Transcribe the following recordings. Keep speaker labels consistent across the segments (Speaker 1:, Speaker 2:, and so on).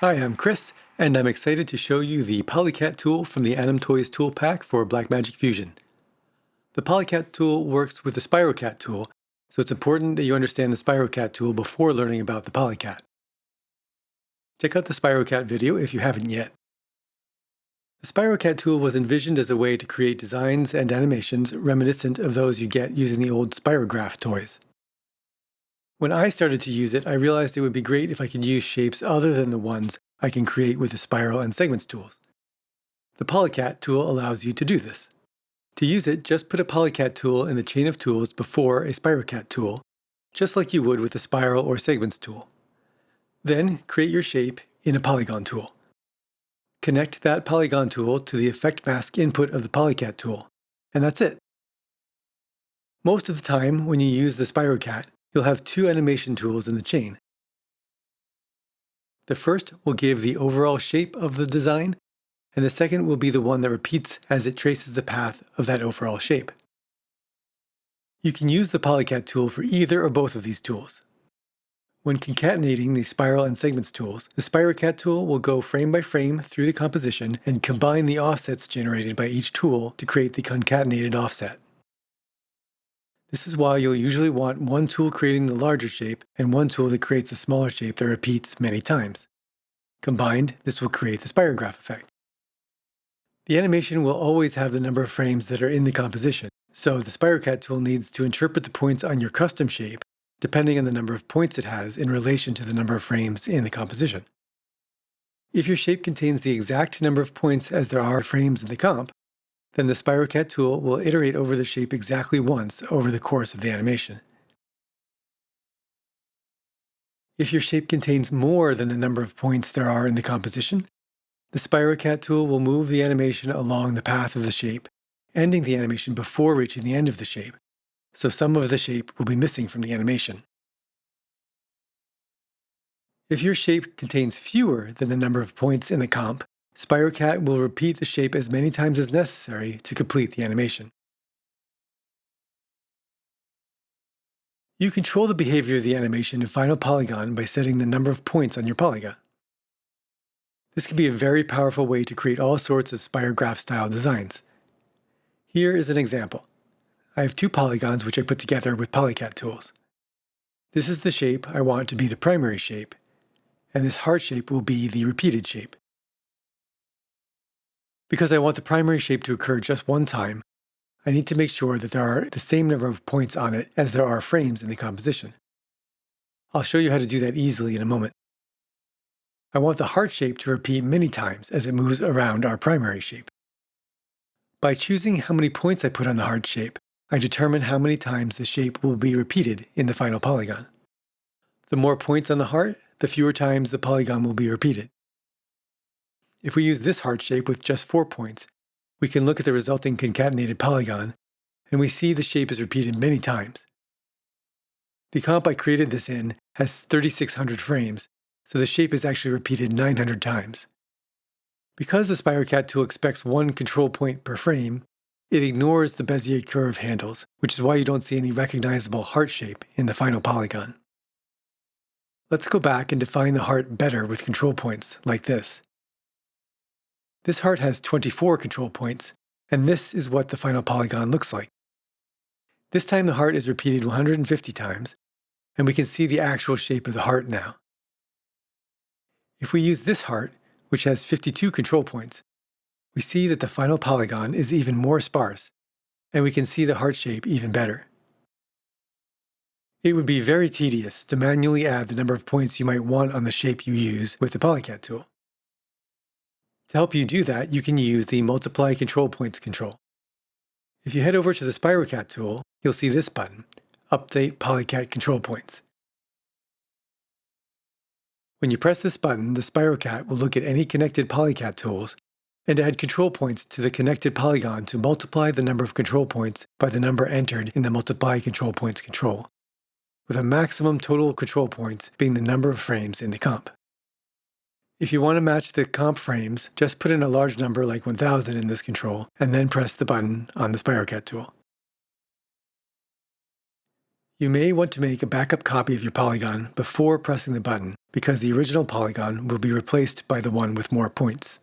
Speaker 1: Hi, I'm Chris, and I'm excited to show you the PolyCat tool from the Anim Toys tool pack for Blackmagic Fusion. The PolyCat tool works with the Spirocat tool, so it's important that you understand the Spirocat tool before learning about the PolyCat. Check out the Spirocat video if you haven't yet. The Spirocat tool was envisioned as a way to create designs and animations reminiscent of those you get using the old Spirograph toys. When I started to use it, I realized it would be great if I could use shapes other than the ones I can create with the spiral and segments tools. The PolyCat tool allows you to do this. To use it, just put a PolyCat tool in the chain of tools before a Spirocat tool, just like you would with a spiral or segments tool. Then create your shape in a polygon tool. Connect that polygon tool to the effect mask input of the PolyCat tool, and that's it. Most of the time, when you use the Spirocat, you'll have two animation tools in the chain. The first will give the overall shape of the design, and the second will be the one that repeats as it traces the path of that overall shape. You can use the PolyCat tool for either or both of these tools. When concatenating the spiral and segments tools, the Spirocat tool will go frame by frame through the composition and combine the offsets generated by each tool to create the concatenated offset. This is why you'll usually want one tool creating the larger shape and one tool that creates a smaller shape that repeats many times. Combined, this will create the Spirograph effect. The animation will always have the number of frames that are in the composition, so the Spirocat tool needs to interpret the points on your custom shape depending on the number of points it has in relation to the number of frames in the composition. If your shape contains the exact number of points as there are frames in the comp, then the Spirocat tool will iterate over the shape exactly once over the course of the animation. If your shape contains more than the number of points there are in the composition, the Spirocat tool will move the animation along the path of the shape, ending the animation before reaching the end of the shape, so some of the shape will be missing from the animation. If your shape contains fewer than the number of points in the comp, Spirocat will repeat the shape as many times as necessary to complete the animation. You control the behavior of the animation in Final Polygon by setting the number of points on your polygon. This can be a very powerful way to create all sorts of Spirograph-style designs. Here is an example. I have two polygons which I put together with PolyCat tools. This is the shape I want to be the primary shape, and this heart shape will be the repeated shape. Because I want the primary shape to occur just one time, I need to make sure that there are the same number of points on it as there are frames in the composition. I'll show you how to do that easily in a moment. I want the heart shape to repeat many times as it moves around our primary shape. By choosing how many points I put on the heart shape, I determine how many times the shape will be repeated in the final polygon. The more points on the heart, the fewer times the polygon will be repeated. If we use this heart shape with just 4 points, we can look at the resulting concatenated polygon, and we see the shape is repeated many times. The comp I created this in has 3,600 frames, so the shape is actually repeated 900 times. Because the Spirocat tool expects one control point per frame, it ignores the Bezier curve handles, which is why you don't see any recognizable heart shape in the final polygon. Let's go back and define the heart better with control points, like this. This heart has 24 control points, and this is what the final polygon looks like. This time the heart is repeated 150 times, and we can see the actual shape of the heart now. If we use this heart, which has 52 control points, we see that the final polygon is even more sparse, and we can see the heart shape even better. It would be very tedious to manually add the number of points you might want on the shape you use with the PolyCat tool. To help you do that, you can use the Multiply Control Points control. If you head over to the Spirocat tool, you'll see this button, Update PolyCat Control Points. When you press this button, the Spirocat will look at any connected PolyCat tools and add control points to the connected polygon to multiply the number of control points by the number entered in the Multiply Control Points control, with a maximum total control points being the number of frames in the comp. If you want to match the comp frames, just put in a large number like 1000 in this control, and then press the button on the Spirocat tool. You may want to make a backup copy of your polygon before pressing the button, because the original polygon will be replaced by the one with more points.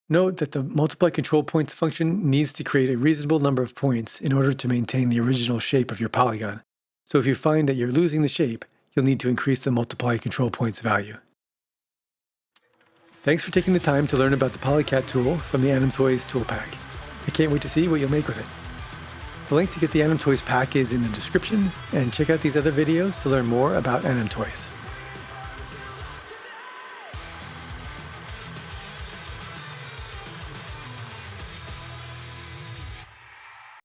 Speaker 1: Note that the multiply control points function needs to create a reasonable number of points in order to maintain the original shape of your polygon. So if you find that you're losing the shape, you'll need to increase the multiply control points value. Thanks for taking the time to learn about the PolyCat tool from the Anim Toys tool pack. I can't wait to see what you'll make with it. The link to get the Anim Toys pack is in the description, and check out these other videos to learn more about Anim Toys.